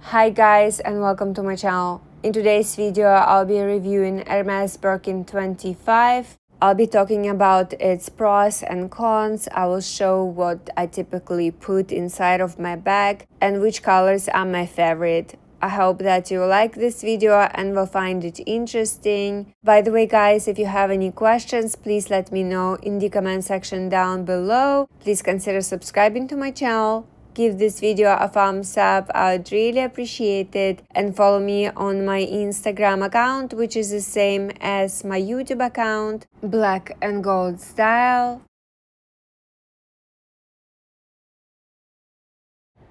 Hi guys and welcome to my channel. In today's video I'll be reviewing Hermès Birkin 25. I'll be talking about its pros and cons. I will show what I typically put inside of my bag and which colors are my favorite. I hope that you like this video and will find it interesting. By the way guys, if you have any questions, please let me know in the comment section down below. Please consider subscribing to my channel. Give this video a thumbs up, I'd really appreciate it, and follow me on my Instagram account, which is the same as my YouTube account, Black and Gold Style.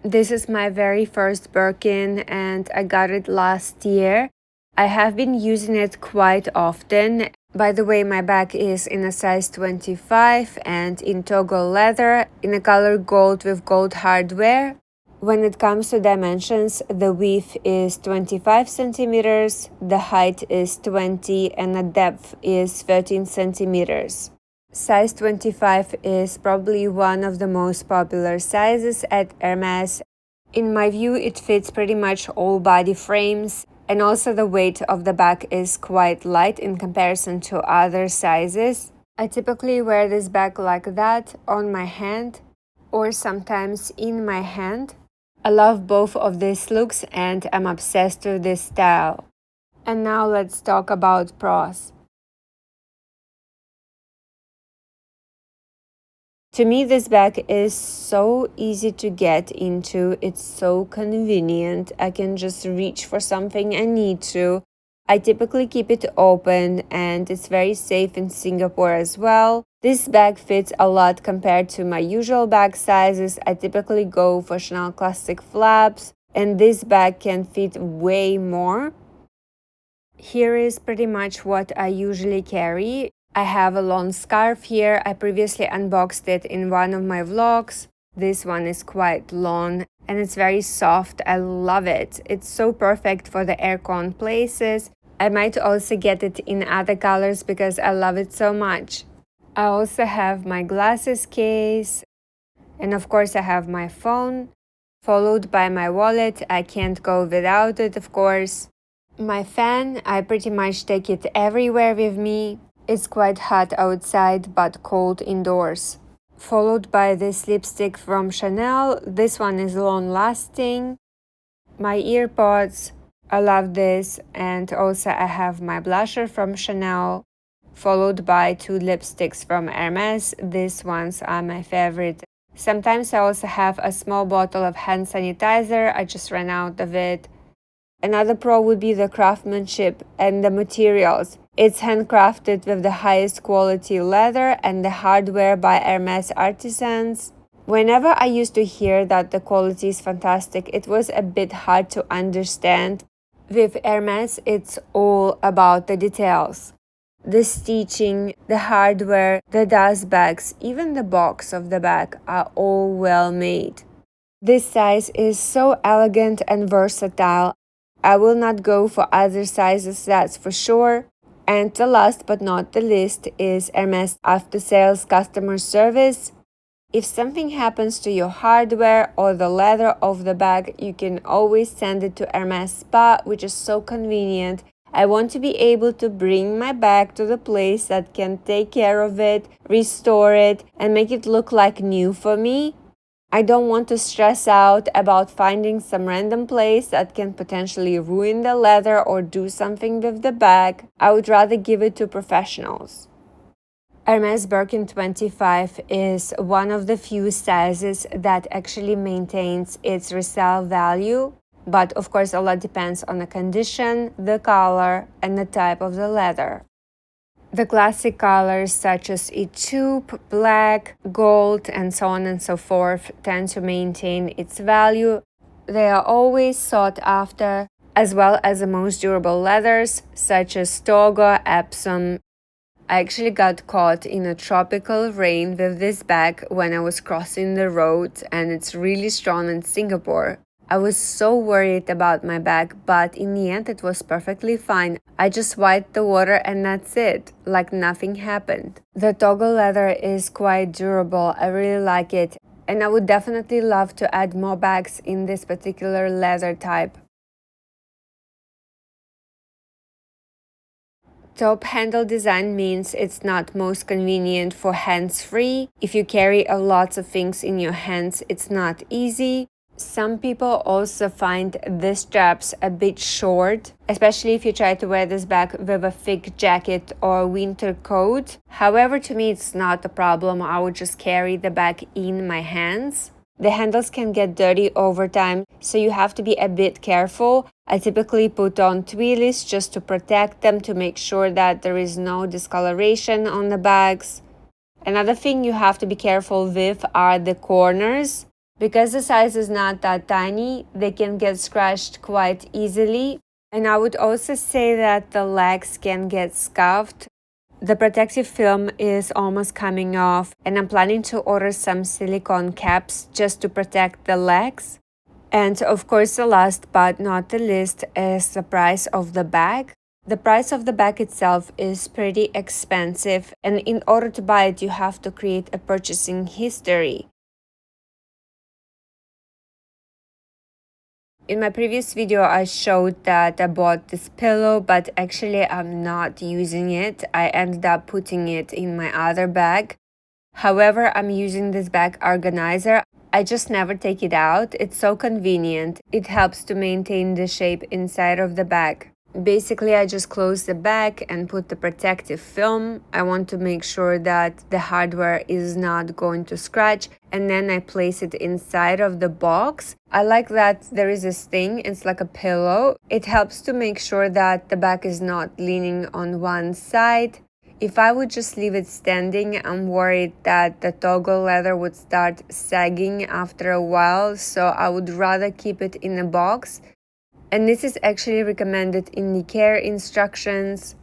This is my very first Birkin and I got it last year. I have been using it quite often. By the way, my bag is in a size 25 and in toggle leather in a color gold with gold hardware. When it comes to dimensions, the width is 25 centimeters, the height is 20 and the depth is 13 centimeters. Size 25 is probably one of the most popular sizes at Hermès. In my view, it fits pretty much all body frames. And also the weight of the bag is quite light in comparison to other sizes. I typically wear this bag like that on my hand or sometimes in my hand. I love both of these looks and I'm obsessed with this style. And now let's talk about pros. To me, this bag is so easy to get into, it's so convenient. I can just reach for something I need to. I typically keep it open and it's very safe in Singapore as well. This bag fits a lot compared to my usual bag sizes. I typically go for Chanel Classic flaps and this bag can fit way more. Here is pretty much what I usually carry. I have a long scarf here. I previously unboxed it in one of my vlogs. This one is quite long and it's very soft. I love it. It's so perfect for the aircon places. I might also get it in other colors because I love it so much. I also have my glasses case and of course I have my phone, followed by my wallet. I can't go without it, of course. My fan, I pretty much take it everywhere with me. It's quite hot outside but cold indoors. Followed by this lipstick from Chanel. This one is long lasting. My earpods, I love this. And also I have my blusher from Chanel. Followed by two lipsticks from Hermès. These ones are my favorite. Sometimes I also have a small bottle of hand sanitizer. I just ran out of it. Another pro would be the craftsmanship and the materials. It's handcrafted with the highest quality leather and the hardware by Hermès artisans. Whenever I used to hear that the quality is fantastic, it was a bit hard to understand. With Hermès, it's all about the details. The stitching, the hardware, the dust bags, even the box of the bag are all well made. This size is so elegant and versatile. I will not go for other sizes, that's for sure. And the last but not the least is Hermès after-sales customer service. If something happens to your hardware or the leather of the bag, you can always send it to Hermès Spa, which is so convenient. I want to be able to bring my bag to the place that can take care of it, restore it, and make it look like new for me. I don't want to stress out about finding some random place that can potentially ruin the leather or do something with the bag. I would rather give it to professionals. Hermès Birkin 25 is one of the few sizes that actually maintains its resale value. But of course, a lot depends on the condition, the color, and the type of the leather. The classic colors such as taupe, black, gold, and so on and so forth tend to maintain its value. They are always sought after, as well as the most durable leathers such as Togo, Epsom. I actually got caught in a tropical rain with this bag when I was crossing the road, and it's really strong in Singapore. I was so worried about my bag, but in the end it was perfectly fine. I just wiped the water and that's it, like nothing happened. The toggle leather is quite durable, I really like it. And I would definitely love to add more bags in this particular leather type. Top handle design means it's not most convenient for hands-free. If you carry a lot of things in your hands, it's not easy. Some people also find the straps a bit short, especially if you try to wear this bag with a thick jacket or winter coat. However, to me it's not a problem. I would just carry the bag in my hands. The handles can get dirty over time, so you have to be a bit careful. I typically put on tweelies just to protect them, to make sure that there is no discoloration on the bags. Another thing you have to be careful with are the corners. Because the size is not that tiny, they can get scratched quite easily. And I would also say that the legs can get scuffed. The protective film is almost coming off, and I'm planning to order some silicone caps just to protect the legs. And of course, the last but not the least is the price of the bag. The price of the bag itself is pretty expensive, and in order to buy it, you have to create a purchasing history. In my previous video, I showed that I bought this pillow, but actually I'm not using it. I ended up putting it in my other bag. However, I'm using this bag organizer. I just never take it out. It's so convenient. It helps to maintain the shape inside of the bag. Basically, I just close the bag and put the protective film. I want to make sure that the hardware is not going to scratch, and then I place it inside of the box. I like that there is this thing, it's like a pillow. It helps to make sure that the bag is not leaning on one side. If I would just leave it standing, I'm worried that the toggle leather would start sagging after a while, so I would rather keep it in a box. And this is actually recommended in the care instructions.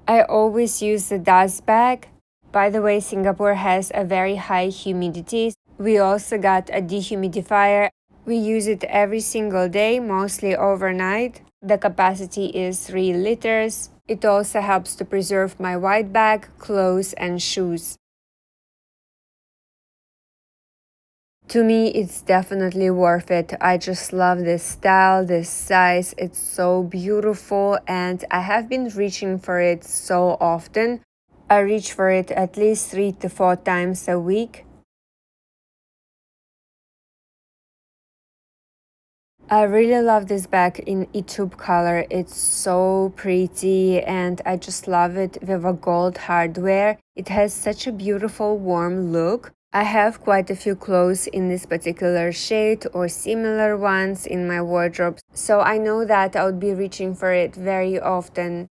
I always use the dust bag. By the way, Singapore has a very high humidity. We also got a dehumidifier. We use it every single day, mostly overnight. The capacity is 3 liters. It also helps to preserve my white bag, clothes, and shoes. To me, it's definitely worth it. I just love this style, this size. It's so beautiful, and I have been reaching for it so often. I reach for it at least 3 to 4 times a week. I really love this bag in taupe color. It's so pretty, and I just love it with a gold hardware. It has such a beautiful warm look. I have quite a few clothes in this particular shade or similar ones in my wardrobe, so I know that I would be reaching for it very often.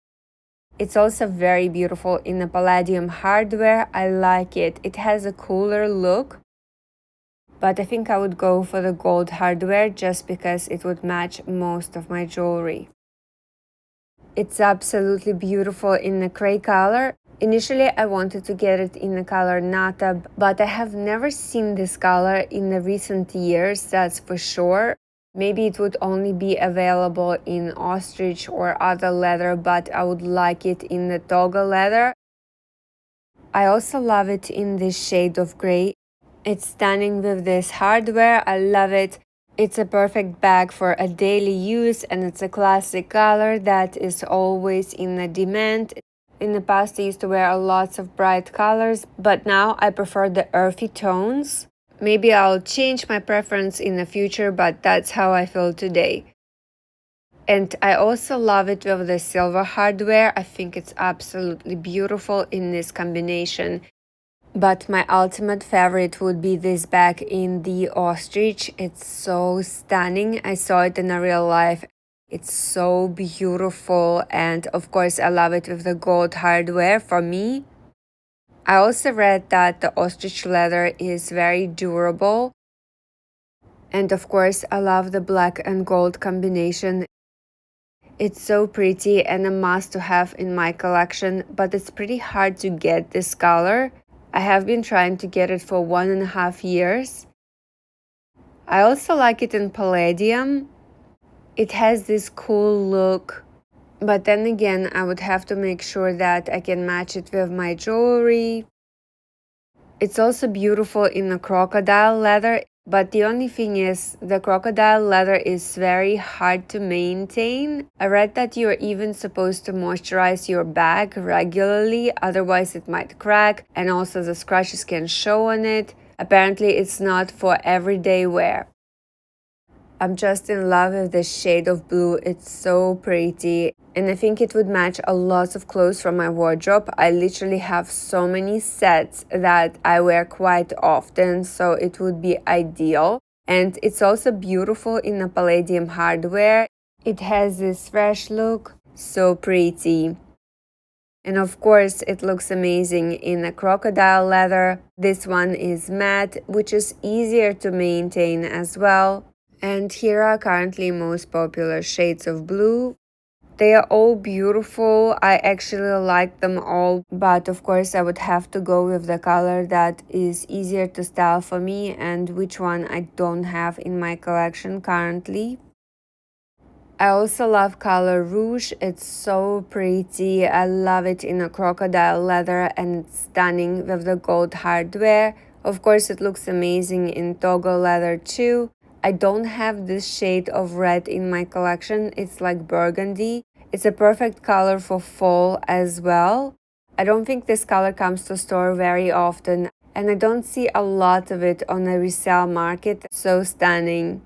It's also very beautiful in the palladium hardware. I like it. It has a cooler look, but I think I would go for the gold hardware just because it would match most of my jewelry. It's absolutely beautiful in the gray color. Initially, I wanted to get it in the color Nata, but I have never seen this color in the recent years, that's for sure. Maybe it would only be available in ostrich or other leather, but I would like it in the toggle leather. I also love it in this shade of gray. It's stunning with this hardware. I love it. It's a perfect bag for a daily use, and it's a classic color that is always in the demand. In the past, I used to wear lots of bright colors, but now I prefer the earthy tones. Maybe I'll change my preference in the future, but that's how I feel today. And I also love it with the silver hardware. I think it's absolutely beautiful in this combination. But my ultimate favorite would be this bag in the ostrich. It's so stunning. I saw it in a real life. It's so beautiful, and of course I love it with the gold hardware for me. I also read that the ostrich leather is very durable. And of course I love the black and gold combination. It's so pretty and a must to have in my collection, but it's pretty hard to get this color. I have been trying to get it for 1.5 years. I also like it in palladium. It has this cool look, but then again, I would have to make sure that I can match it with my jewelry. It's also beautiful in the crocodile leather. But the only thing is, the crocodile leather is very hard to maintain. I read that you're even supposed to moisturize your bag regularly, otherwise it might crack, and also the scratches can show on it. Apparently it's not for everyday wear. I'm just in love with this shade of blue. It's so pretty, and I think it would match a lot of clothes from my wardrobe. I literally have so many sets that I wear quite often, so it would be ideal. And it's also beautiful in a palladium hardware. It has this fresh look, so pretty. And of course, it looks amazing in a crocodile leather. This one is matte, which is easier to maintain as well. And here are currently most popular shades of blue. They are all beautiful. I actually like them all, but of course I would have to go with the color that is easier to style for me and which one I don't have in my collection currently. I also love color rouge. It's so pretty. I love it in a crocodile leather and it's stunning with the gold hardware. Of course it looks amazing in toggle leather too. I don't have this shade of red in my collection. It's like burgundy. It's a perfect color for fall as well. I don't think this color comes to store very often and I don't see a lot of it on the resale market. So stunning.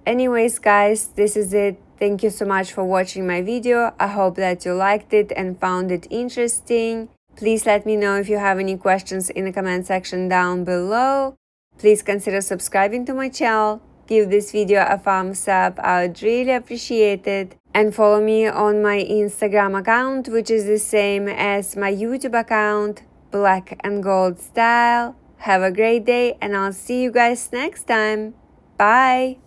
Anyways guys, this is it. Thank you so much for watching my video. I hope that you liked it and found it interesting. Please let me know if you have any questions in the comment section down below. Please consider subscribing to my channel, give this video a thumbs up, I would really appreciate it, and follow me on my Instagram account, which is the same as my YouTube account, Black and Gold Style. Have a great day and I'll see you guys next time. Bye!